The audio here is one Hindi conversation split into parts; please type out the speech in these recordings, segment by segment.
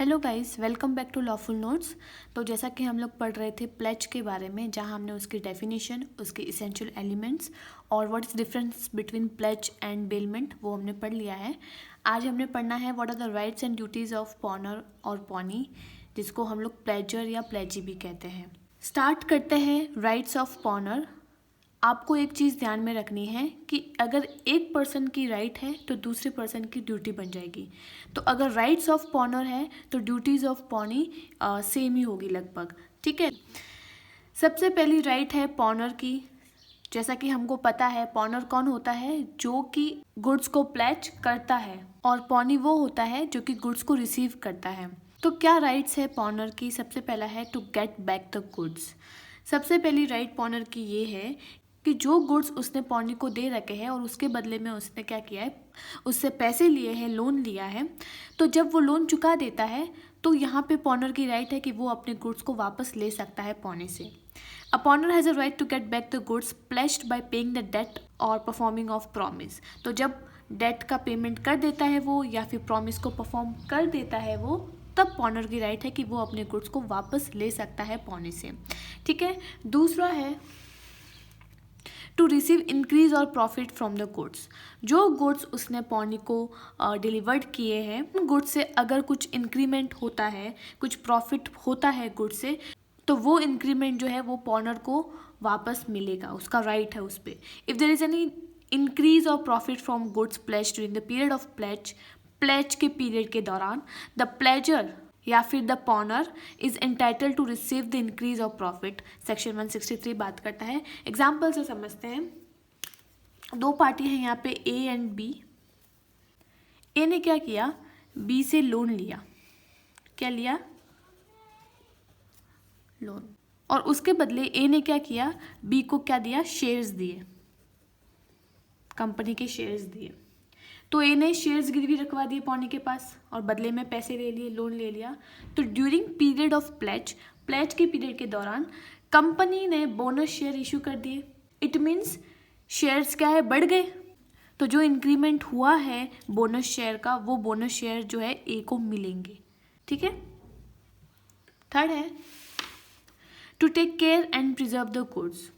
Hello guys, welcome back to Lawful Notes. तो जैसा कि हम लोग पढ़ रहे थे प्लेज के बारे में, जहां हमने उसकी डेफिनेशन, उसके इसेंशियल एलिमेंट्स और what is difference between pledge and bailment वो हमने पढ़ लिया है। आज हमने पढ़ना है what are the rights and duties of pawnor और पॉनी, जिसको हम लोग प्लेजर या प्लेजी भी कहते हैं। स्टार्ट करते हैं राइट्स ऑफ पॉनर। आपको एक चीज़ ध्यान में रखनी है कि अगर एक पर्सन की राइट है तो दूसरे पर्सन की ड्यूटी बन जाएगी। तो अगर राइट्स ऑफ पॉनर है तो ड्यूटीज़ ऑफ पॉनी सेम ही होगी लगभग। ठीक है, सबसे पहली राइट है पॉनर की। जैसा कि हमको पता है पॉनर कौन होता है, जो कि गुड्स को प्लेज करता है, और पॉनी वो होता है जो कि गुड्स को रिसीव करता है। तो क्या राइट्स है पॉनर की? सबसे पहला है to get back the goods. सबसे पहली राइट पॉनर की ये है कि जो गुड्स उसने पॉनी को दे रखे हैं और उसके बदले में उसने क्या किया है, उससे पैसे लिए हैं, लोन लिया है, तो जब वो लोन चुका देता है तो यहाँ पे पॉनर की राइट है कि वो अपने गुड्स को वापस ले सकता है पॉनी से। A pawnor has a right to get back the goods pledged by paying the debt और परफॉर्मिंग ऑफ प्रॉमिस। तो जब डेट का पेमेंट कर देता है वो, या फिर प्रॉमिस को परफॉर्म कर देता है वो, तब पॉनर की राइट है कि वो अपने गुड्स को वापस ले सकता है पॉनी से। ठीक है, दूसरा है टू रिसीव इंक्रीज और प्रॉफिट फ्रॉम द गुड्स। जो गुड्स उसने पॉनी को डिलीवर्ड किए हैं, उन गुड्स से अगर कुछ इंक्रीमेंट होता है, कुछ प्रॉफिट होता है गुड्स से, तो वो इंक्रीमेंट जो है वो पॉनर को वापस मिलेगा, उसका राइट है उस पर। If there is any increase और profit from goods pledge during the period of pledge, pledge के पीरियड के दौरान, द प्लेजर या फिर the pawnor is entitle to receive the increase of profit. Section 163 बात करता है। एग्जाम्पल से समझते हैं। दो पार्टी है यहाँ पे, ए एंड बी। ए ने क्या किया, बी से लोन लिया। क्या लिया? लोन। और उसके बदले ए ने क्या किया, बी को क्या दिया, शेयर्स दिए, कंपनी के शेयर्स दिए। तो ए ने शेयर्स गिरवी रखवा दिए पॉनी के पास और बदले में पैसे ले लिए, लोन ले लिया। तो during period of pledge, pledge के पीरियड के दौरान कंपनी ने बोनस शेयर इशू कर दिए। इट मीन्स शेयर्स क्या है, बढ़ गए। तो जो इंक्रीमेंट हुआ है बोनस शेयर का, वो बोनस शेयर जो है ए को मिलेंगे। ठीक है। थर्ड है to take care and preserve the goods.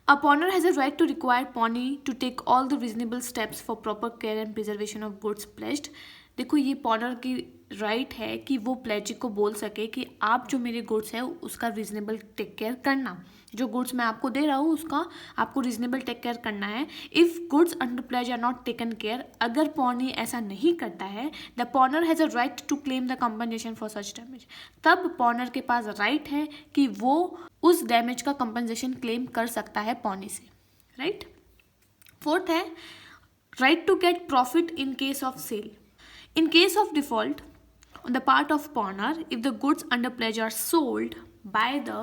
A pawner has a right to require pawnee to take all the reasonable steps for proper care and preservation of goods pledged। देखो, ये पॉनर की राइट है कि वो प्लेजी को बोल सके कि आप जो मेरे गुड्स है उसका रीजनेबल टेक केयर करना। जो गुड्स मैं आपको दे रहा हूँ उसका आपको रीजनेबल टेक केयर करना है। If goods under pledge are not taken care, अगर पॉनी ऐसा नहीं करता है, the pawner has a right to claim the compensation for such damage. तब पॉनर के पास राइट है कि वो उस डैमेज का कंपनसेशन क्लेम कर सकता है पॉनी से। राइट। फोर्थ है right to get profit in case of sale. In case of default on the part of pawner, if the goods under pledge are sold by the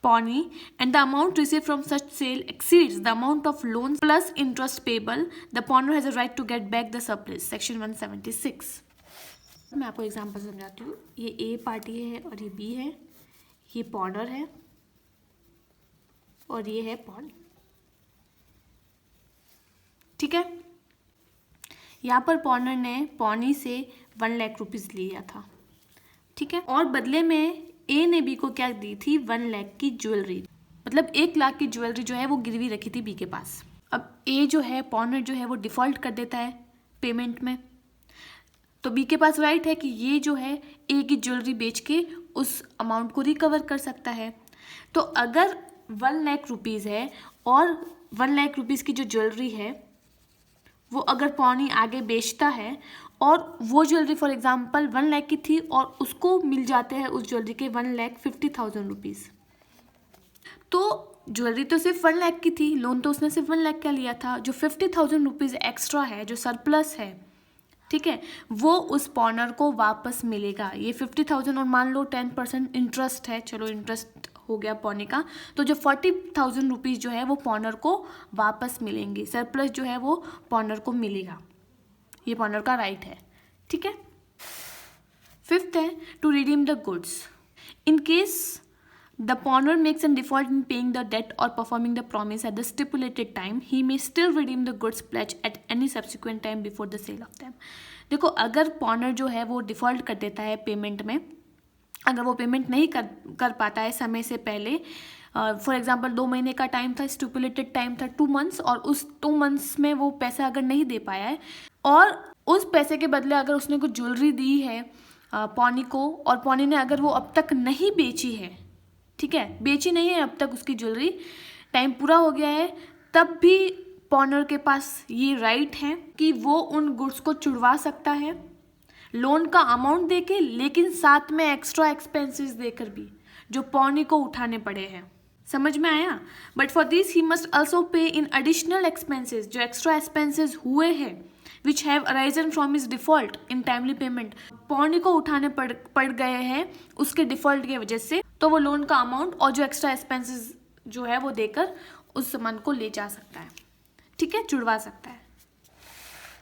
pawnee and the amount received from such sale exceeds the amount of loans plus interest payable, the pawner has a right to get back the surplus। Section 176। मैं आपको एग्जांपल समझाती हूँ। ये ए पार्टी है और ये बी है, ये पॉनर है और ये है पॉनी। ठीक है। यहाँ पर पॉनर ने पॉनी से 1 लाख रुपीज़ लिया था। ठीक है। और बदले में ए ने बी को क्या दी थी, 1 लाख की ज्वेलरी, मतलब 1 लाख की ज्वेलरी जो है वो गिरवी रखी थी बी के पास। अब ए जो है, पॉनर जो है वो डिफ़ॉल्ट कर देता है पेमेंट में, तो बी के पास राइट है कि ये जो है ए की ज्वेलरी बेच के उस अमाउंट को रिकवर कर सकता है। तो अगर 1 लाख रुपीज़ है और 1 लाख रुपीज़ की जो ज्वेलरी है वो अगर पॉनी आगे बेचता है और वो ज्वेलरी फॉर एग्जांपल 1 लाख की थी और उसको मिल जाते हैं उस ज्वेलरी के 1,50,000 रुपीज़, तो ज्वेलरी तो सिर्फ 1 लाख की थी, लोन तो उसने सिर्फ 1 लाख का लिया था। जो 50,000 रुपीज़ एक्स्ट्रा है, जो सरप्लस है, ठीक है, वो उस पॉनर को वापस मिलेगा। ये 50,000 और मान लो 10% इंटरेस्ट है, चलो इंटरेस्ट हो गया पॉनी का, तो जो 40,000 रुपीज़ जो है वो पॉनर को वापस मिलेंगे। सरप्लस जो है वो पॉनर को मिलेगा, ये पॉनर का राइट है। ठीक है। फिफ्थ है to redeem the goods. In case the pawnbroker makes a default in paying the debt or performing the promise at the stipulated time, he may still redeem the goods pledged at any subsequent time before the sale of them. देखो, अगर pawnbroker जो है वो डिफ़ॉल्ट कर देता है पेमेंट में, अगर वो पेमेंट नहीं कर पाता है समय से पहले, फॉर एग्जांपल 2 महीने का टाइम था, स्टिपुलेटेड टाइम था 2 मंथ्स, और उस 2 मंथ्स में वो पैसा अगर नहीं दे पाया है और उस पैसे के बदले अगर उसने कुछ ज्वेलरी दी है पौनी को, और पौनी ने अगर वो अब तक नहीं बेची है, ठीक है, बेची नहीं है अब तक उसकी ज्वेलरी, टाइम पूरा हो गया है, तब भी पॉनर के पास ये राइट है कि वो उन गुड्स को छुड़वा सकता है लोन का अमाउंट देके, लेकिन साथ में एक्स्ट्रा एक्सपेंसेस देकर भी जो पौनी को उठाने पड़े हैं। समझ में आया? But for this he must also pay in additional expenses, जो एक्स्ट्रा एक्सपेंसेस हुए हैं which have arisen from his default in timely payment, pawnee को उठाने पड़ गए हैं उसके डिफॉल्ट की वजह से, तो वो लोन का अमाउंट और जो एक्स्ट्रा एक्सपेंसेस जो है वो देकर उस सामान को ले जा सकता है, ठीक है, छुड़वा सकता है।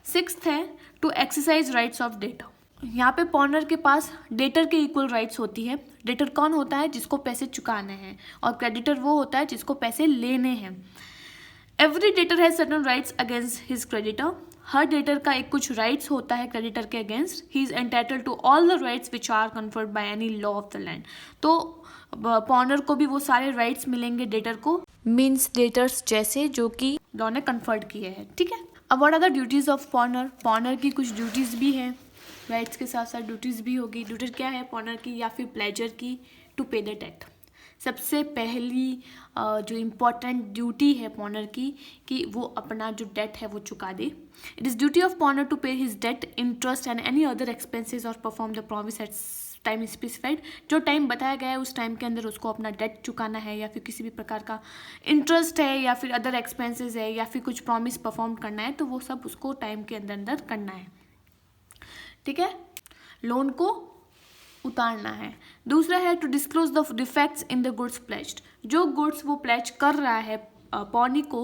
6th है to exercise rights of debtor. यहाँ पे पॉनर के पास डेटर के इक्वल राइट्स होती है। डेटर कौन होता है? जिसको पैसे चुकाने हैं, और क्रेडिटर वो होता है जिसको पैसे लेने हैं। Every debtor has certain rights against his creditor. हर डेटर का एक कुछ राइट्स होता है क्रेडिटर के against. He is entitled to all the rights which are conferred by any law of the land. तो पॉनर को भी वो सारे राइट्स मिलेंगे डेटर को, मीन्स डेटर्स जैसे जो कि लॉ ने कन्फर्ड किए हैं, ठीक है। अब what are the duties of pawner? Pawner की कुछ ड्यूटीज भी हैं, राइट्स के साथ साथ ड्यूटीज भी होगी। ड्यूटी क्या है पॉनर की या फिर प्लेजर की? टू पे द डेट। सबसे पहली जो इम्पोर्टेंट ड्यूटी है पॉनर की कि वो अपना जो डेट है वो चुका दे। It is duty of pawnor to pay his debt, interest and any other expenses और perform the promise at time specified. जो टाइम बताया गया है उस टाइम के अंदर उसको अपना डेट चुकाना है, या फिर किसी भी प्रकार का इंटरेस्ट है या फिर अदर एक्सपेंसेस है या फिर कुछ प्रॉमिस परफॉर्म करना है, तो वो सब उसको टाइम के अंदर अंदर करना है, ठीक है। लोन को उतारना है। दूसरा है to disclose the defects in the goods pledged. जो गुड्स वो प्लेज कर रहा है पौनी को,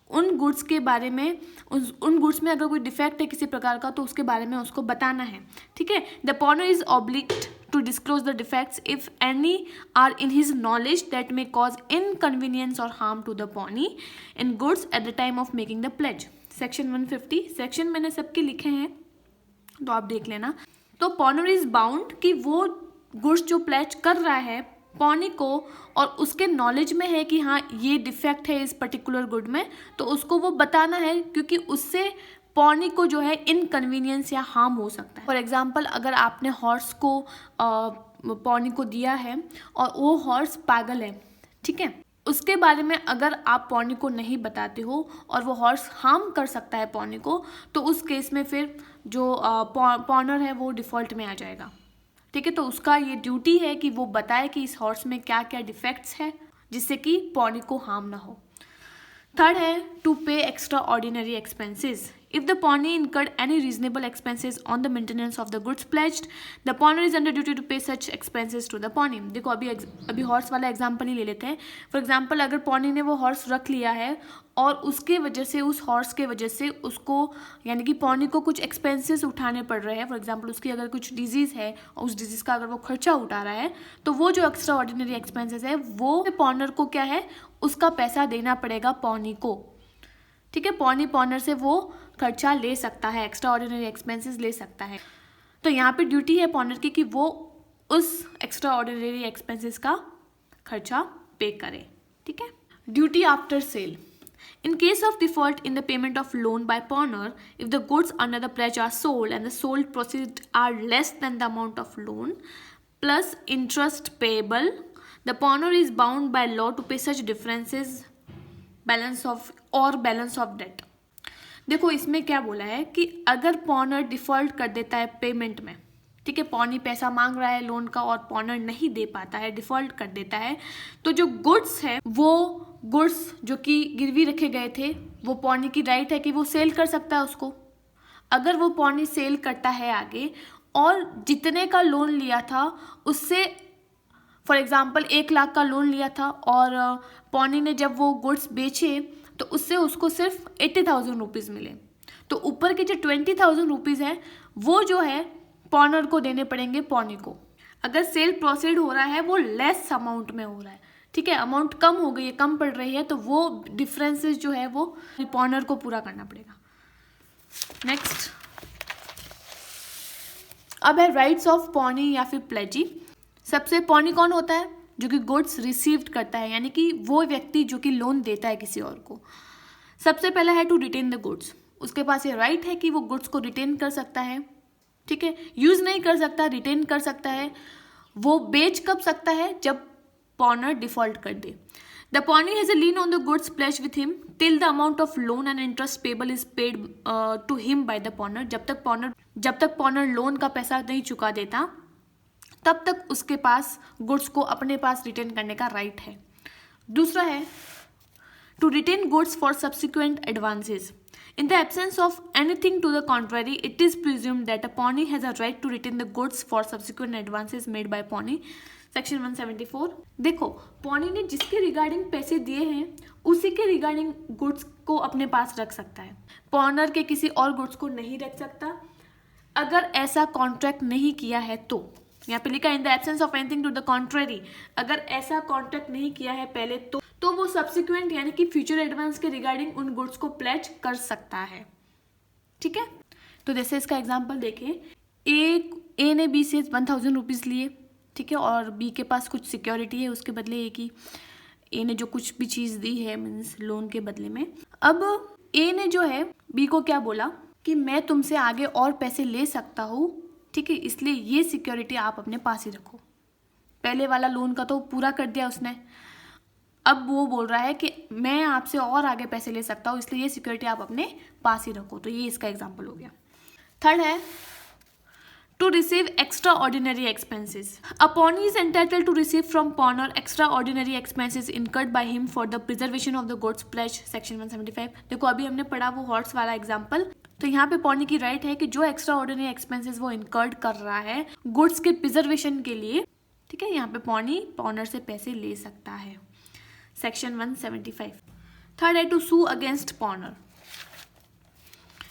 उन गुड्स के बारे में, उन गुड्स में अगर कोई डिफेक्ट है किसी प्रकार का तो उसके बारे में उसको बताना है, ठीक है। The pawnor is obliged to disclose the defects if any are in his knowledge that may cause inconvenience or harm to the pawnee in goods at the time of making the pledge। Section 150 section मैंने सबके लिखे हैं तो आप देख लेना। तो पॉनर इज बाउंड कि वो गुड्स जो प्लेज कर रहा है पौनी को और उसके नॉलेज में है कि हाँ ये डिफेक्ट है इस पर्टिकुलर गुड में, तो उसको वो बताना है, क्योंकि उससे पौनी को जो है इनकन्वीनियंस या हार्म हो सकता है। फॉर एग्जांपल अगर आपने हॉर्स को पौनी को दिया है और वो हॉर्स पागल है, ठीक है, उसके बारे में अगर आप पौनी को नहीं बताते हो और वो हॉर्स हार्म कर सकता है पौनी को, तो उस केस में फिर जो पॉनर है वो डिफ़ॉल्ट में आ जाएगा, ठीक है। तो उसका ये ड्यूटी है कि वो बताए कि इस हॉर्स में क्या क्या डिफेक्ट्स है जिससे कि पौनी को हार्म ना हो। थर्ड है टू पे extra ordinary expenses. If the pawnee incurred any reasonable expenses on the maintenance of the goods pledged, the pawnee is under duty to pay such expenses to the pawnee। देखो अभी हॉर्स वाला एग्जाम्पल ही ले लेते हैं। फॉर एग्जाम्पल अगर पौनी ने वो हॉर्स रख लिया है और उसके वजह से, उस हॉर्स के वजह से उसको यानी कि पौनी को कुछ एक्सपेंसेस उठाने पड़ रहे हैं, फॉर एग्जाम्पल उसकी अगर कुछ डिजीज़ है और उस डिजीज़ का अगर वो खर्चा उठा रहा है, तो वो जो एक्स्ट्रा ऑर्डिनरी एक्सपेंसेस है वो पॉनर को क्या है, उसका पैसा देना पड़ेगा पौनी को, ठीक है। पौनी पॉनर से वो खर्चा ले सकता है, एक्स्ट्रा ऑर्डिनरी एक्सपेंसेस ले सकता है। तो यहाँ पे ड्यूटी है पॉनर की कि वो उस एक्स्ट्रा ऑर्डिनरी एक्सपेंसेस का खर्चा पे करे, ठीक है। Duty after sale. In case of default in the payment of loan by pawner, if the goods under the pledge are sold and the sold proceeds are less than the amount of loan plus interest payable, the pawner is bound by law to pay such differences balance of debt। देखो इसमें क्या बोला है कि अगर पॉनर डिफॉल्ट कर देता है पेमेंट में, ठीक है, पौनी पैसा मांग रहा है लोन का और पॉनर नहीं दे पाता है, डिफॉल्ट कर देता है, तो जो गुड्स है वो गुड्स जो कि गिरवी रखे गए थे वो पौनी की राइट है कि वो सेल कर सकता है उसको। अगर वो पौनी सेल करता है आगे और जितने का लोन लिया था उससे, फॉर एग्जाम्पल 1 लाख का लोन लिया था और पौनी ने जब वो गुड्स बेचे तो उससे उसको सिर्फ 80,000 रुपीज़ मिले, तो ऊपर के जो 20,000 रुपीज़ है वो जो है पॉनर को देने पड़ेंगे पौनी को। अगर सेल प्रोसीड हो रहा है वो लेस अमाउंट में हो रहा है, ठीक है, अमाउंट कम हो गई है, कम पड़ रही है, तो वो डिफरेंसेस जो है वो पॉनर को पूरा करना पड़ेगा। नेक्स्ट अब है राइट्स ऑफ पॉनी या फिर प्लेजी। सबसे पॉनी कौन होता है? जो कि गुड्स रिसीव्ड करता है, यानी कि वो व्यक्ति जो कि लोन देता है किसी और को। सबसे पहला है टू रिटेन द गुड्स, उसके पास ये राइट है कि वो गुड्स को रिटेन कर सकता है, ठीक है, यूज नहीं कर सकता, रिटेन कर सकता है। वो बेच कब सकता है? जब पॉनर डिफॉल्ट कर दे। The pawnee has a lien on the goods pledged with him till the amount of loan and interest payable is paid to him by the pawnor. जब तक पॉनर लोन का पैसा नहीं चुका देता तब तक उसके पास गुड्स को अपने पास रिटेन करने का राइट है। दूसरा है to retain goods for subsequent advances. In the absence of anything to the contrary, it is presumed that a pawnee has a right to retain the goods for subsequent advances made by pawnee. Section 174. देखो, पॉनी ने जिसके रिगार्डिंग पैसे दिए हैं उसी के रिगार्डिंग गुड्स को अपने पास रख सकता है, पॉनर के किसी और गुड्स को नहीं रख सकता अगर ऐसा कॉन्ट्रैक्ट नहीं किया है तो। यहाँ पे लिखा in the absence of anything to the contrary, अगर ऐसा कॉन्ट्रैक्ट नहीं किया है पहले तो वो सब्सिक्वेंट यानी कि फ्यूचर एडवांस के रिगार्डिंग उन गुड्स को प्लेज कर सकता है, ठीक है। तो जैसे इसका एग्जांपल देखें, ए ने बी से 1000 रुपीज़ लिए, ठीक है, और बी के पास कुछ सिक्योरिटी है उसके बदले ए ने जो कुछ भी चीज़ दी है मीन्स लोन के बदले में। अब ए ने जो है बी को क्या बोला कि मैं तुमसे आगे और पैसे ले सकता हूँ, ठीक है, इसलिए ये सिक्योरिटी आप अपने पास ही रखो। पहले वाला लोन का तो पूरा कर दिया उसने, अब वो बोल रहा है कि मैं आपसे और आगे पैसे ले सकता हूँ, इसलिए ये सिक्योरिटी आप अपने पास ही रखो। तो ये इसका एग्जांपल हो गया। थर्ड है to receive extraordinary expenses. A pawnee is entitled to receive from pawner extraordinary expenses incurred by him for the preservation of the goods pledge. Section 175। देखो अभी हमने पढ़ा वो हॉर्स वाला एग्जाम्पल, तो यहाँ पे पॉनी की राइट है कि जो एक्स्ट्रा ऑर्डिनरी एक्सपेंसेस वो इनकर्ड कर रहा है गुड्स के प्रिजर्वेशन के लिए, ठीक है, यहाँ पे पॉनी पॉनर से पैसे ले सकता है। Section 175. Third है to sue against pawnee.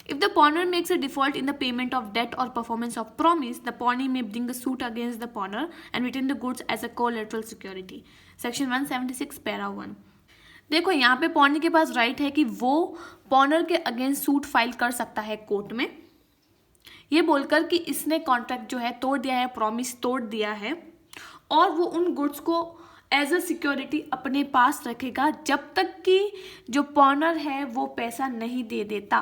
If the pawnee makes a default in the payment of debt or performance of promise, the pawnee may bring a suit against the pawnee and retain the goods as a collateral security. Section 176 para 1. देखो यहाँ पे पॉनी के पास राइट है कि वो पॉनर के अगेंस्ट सूट फाइल कर सकता है कोर्ट में, ये बोलकर कि इसने कॉन्ट्रैक्ट जो है तोड़ दिया है, प्रॉमिस तोड़ दिया है, और वो उन गुड्स को एज अ सिक्योरिटी अपने पास रखेगा जब तक कि जो पॉनर है वो पैसा नहीं दे देता।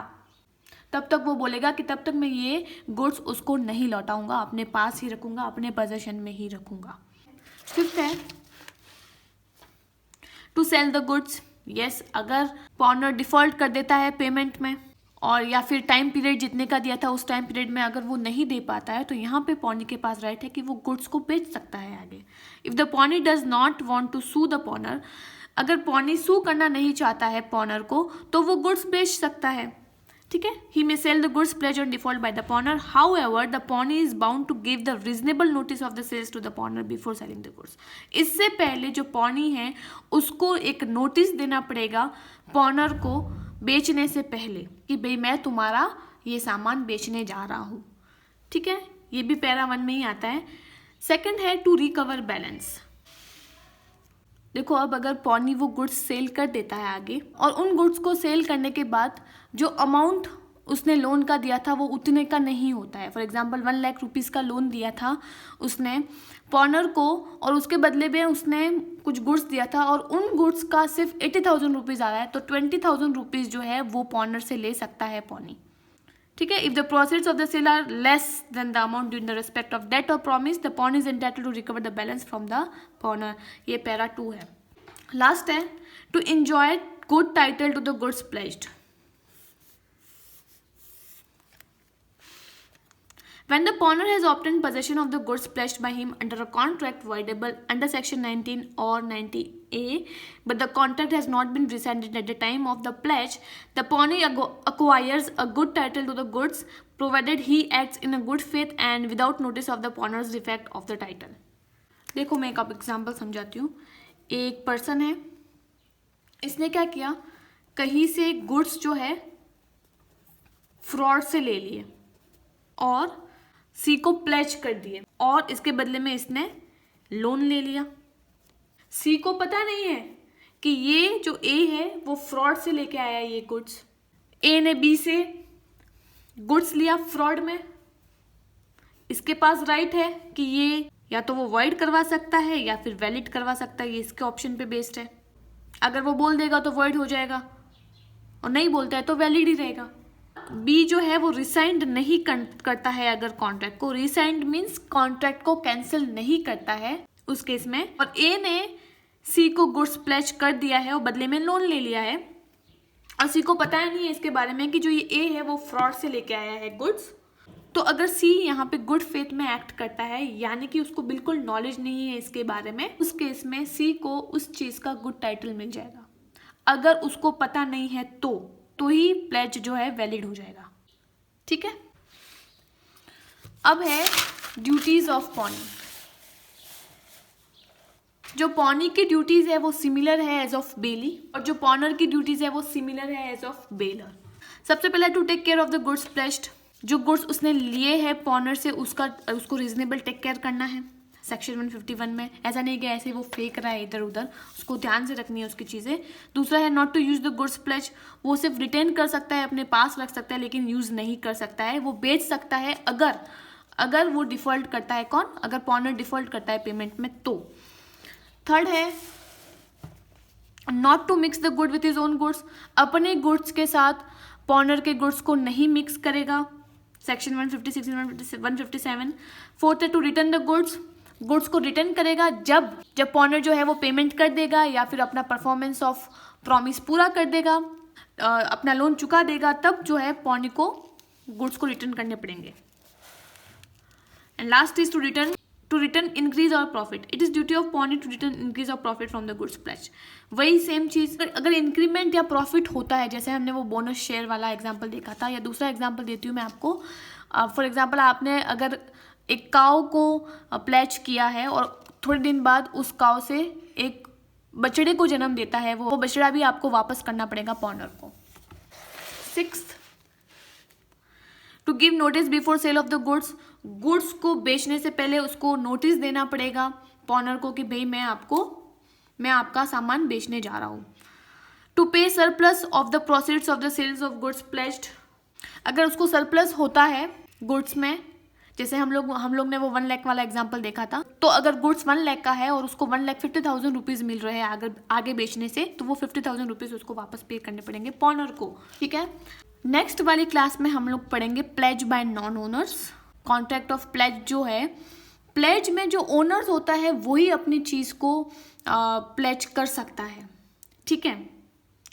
तब तक वो बोलेगा कि तब तक मैं ये गुड्स उसको नहीं लौटाऊंगा, अपने पास ही रखूंगा, अपने पोजीशन में ही रखूंगा। फिफ्थ है to sell the goods. Yes, अगर पॉनर डिफॉल्ट कर देता है पेमेंट में और या फिर टाइम पीरियड जितने का दिया था उस टाइम पीरियड में अगर वो नहीं दे पाता है तो यहाँ पे पॉनी के पास राइट है कि वो गुड्स को बेच सकता है आगे। If the pawnee does not want to sue the pawner, अगर पॉनी सू करना नहीं चाहता है पॉनर को तो वो गुड्स बेच सकता है, ठीक है। He may sell the goods pledged on default by the pawnor, however the pawnee is bound to give the reasonable notice of the sales to the pawnor before selling the goods. इससे पहले जो पॉनी है उसको एक नोटिस देना पड़ेगा पॉनर को बेचने से पहले कि भाई मैं तुम्हारा ये सामान बेचने जा रहा हूँ, ठीक है, ये भी पैरा 1 में ही आता है। सेकंड है टू रिकवर बैलेंस। देखो अब अगर पॉनी वो गुड्स सेल कर देता है आगे और उन गुड्स को सेल करने के बाद जो अमाउंट उसने लोन का दिया था वो उतने का नहीं होता है। फॉर एग्जांपल 1 लाख रुपीज़ का लोन दिया था उसने पॉनर को और उसके बदले में उसने कुछ गुड्स दिया था और उन गुड्स का सिर्फ 80,000 रुपीज़ आ रहा है, तो 20,000 रुपीज़ जो है वो पॉनर से ले सकता है पॉनी, ठीक है। If the proceeds of the sale are less than the amount due in the respect of debt और promise, the pawnee is entitled to recover the balance from the pawnor. ये पैरा 2 है। लास्ट है to enjoy good title to the goods pledged. When the pawnee has obtained possession of the goods pledged by him under a contract voidable under section 19 or 90A, but the contract has not been rescinded at the time of the pledge, the pawnee acquires a good title to the goods provided he acts in a good faith and without notice of the pawner's defect of the title. देखो मैं एक एग्जाम्पल समझाती हूँ। एक पर्सन है, इसने क्या किया, कहीं से गुड्स जो है फ्रॉड से ले लिए और सी को प्लेज कर दिए और इसके बदले में इसने लोन ले लिया। सी को पता नहीं है कि ये जो ए है वो फ्रॉड से लेके आया है ये गुड्स। ए ने बी से गुड्स लिया फ्रॉड में, इसके पास राइट है कि ये या तो वो वॉइड करवा सकता है या फिर वैलिड करवा सकता है, ये इसके ऑप्शन पे बेस्ड है। अगर वो बोल देगा तो वॉइड हो जाएगा और नहीं बोलता है तो वैलिड ही रहेगा। बी जो है वो रिसाइंड नहीं करता है अगर कॉन्ट्रैक्ट को, रिसाइंड मीन्स कॉन्ट्रैक्ट को कैंसिल नहीं करता है उस केस में। और ए ने सी को गुड्स प्लेज कर दिया है और बदले में लोन ले लिया है और सी को पता ही नहीं है इसके बारे में कि जो ये ए है वो फ्रॉड से लेके आया है गुड्स। तो अगर सी यहाँ पे गुड फेथ में एक्ट करता है यानी कि उसको बिल्कुल नॉलेज नहीं है इसके बारे में, उस केस में सी को उस चीज का गुड टाइटल मिल जाएगा। अगर उसको पता नहीं है तो ही प्लेज जो है वैलिड हो जाएगा। ठीक है, अब है ड्यूटीज ऑफ पॉनी। जो पॉनी की ड्यूटीज है वो सिमिलर है एज ऑफ बेली और जो पॉनर की ड्यूटीज है वो सिमिलर है एज ऑफ बेलर। सबसे पहले to take care of the goods pledged, जो गुड्स उसने लिए हैं पॉनर से उसको रीजनेबल टेक केयर करना है सेक्शन 151 में। ऐसा नहीं कि ऐसे वो फेंक रहा है इधर उधर, उसको ध्यान से रखनी है उसकी चीज़ें। दूसरा है not to use the goods pledge, वो सिर्फ रिटेन कर सकता है, अपने पास रख सकता है लेकिन यूज नहीं कर सकता है। वो बेच सकता है अगर वो डिफॉल्ट करता है, कौन? अगर पॉनर डिफॉल्ट करता है पेमेंट में तो। थर्ड है not to mix the good with his own goods, अपने गुड्स के साथ पॉनर के गुड्स को नहीं मिक्स करेगा सेक्शन 156 157। फोर्थ है टू रिटर्न द गुड्स को रिटर्न करेगा जब पॉनर जो है वो पेमेंट कर देगा या फिर अपना परफॉर्मेंस ऑफ प्रॉमिस पूरा कर देगा, अपना लोन चुका देगा, तब जो है पॉनी को गुड्स को रिटर्न करने पड़ेंगे। And last is to return increase और profit. It is duty of pawnee to return increase और profit from the goods pledge. वही सेम चीज, अगर इंक्रीमेंट या प्रॉफिट होता है, जैसे हमने वो बोनस शेयर वाला एग्जांपल देखा था, या दूसरा एग्जांपल देती हूँ मैं आपको। फॉर एग्जांपल आपने अगर एक काऊ को प्लेज किया है और थोड़े दिन बाद उस काऊ से एक बछड़े को जन्म देता है, वो बछड़ा भी आपको वापस करना पड़ेगा पॉनर को। Sixth, to give notice before sale of the goods को बेचने से पहले उसको नोटिस देना पड़ेगा पॉनर को कि भाई मैं आपका सामान बेचने जा रहा हूँ। To pay surplus of the proceeds of the sales of goods pledged, अगर उसको सरप्लस होता है गुड्स में, जैसे हम लोग ने वो 1 लाख वाला एग्जांपल देखा था, तो अगर गुड्स 1 लाख का है और उसको 1,50,000 रुपीज मिल रहे हैं अगर आगे बेचने से, तो वो 50,000 रुपीज उसको वापस पे करने पड़ेंगे पॉनर को। ठीक है, नेक्स्ट वाली क्लास में हम लोग पढ़ेंगे pledge by non owners. Contract of pledge जो है, प्लेज में जो ओनर्स होता है वही अपनी चीज को प्लेज कर सकता है। ठीक है,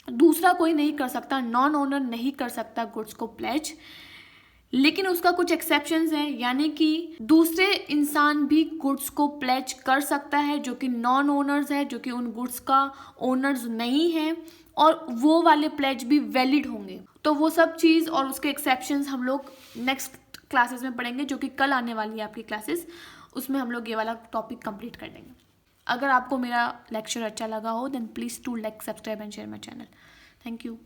दूसरा कोई नहीं कर सकता, नॉन ओनर नहीं कर सकता गुड्स को प्लेज, लेकिन उसका कुछ एक्सेप्शंस हैं, यानी कि दूसरे इंसान भी गुड्स को प्लेज कर सकता है जो कि नॉन ओनर्स है, जो कि उन गुड्स का ओनर्स नहीं है, और वो वाले प्लेज भी वैलिड होंगे। तो वो सब चीज़ और उसके एक्सेप्शंस हम लोग नेक्स्ट क्लासेस में पढ़ेंगे, जो कि कल आने वाली है आपकी क्लासेस, उसमें हम लोग ये वाला टॉपिक कंप्लीट कर देंगे। अगर आपको मेरा लेक्चर अच्छा लगा हो then please to like, subscribe and share my channel. Thank you.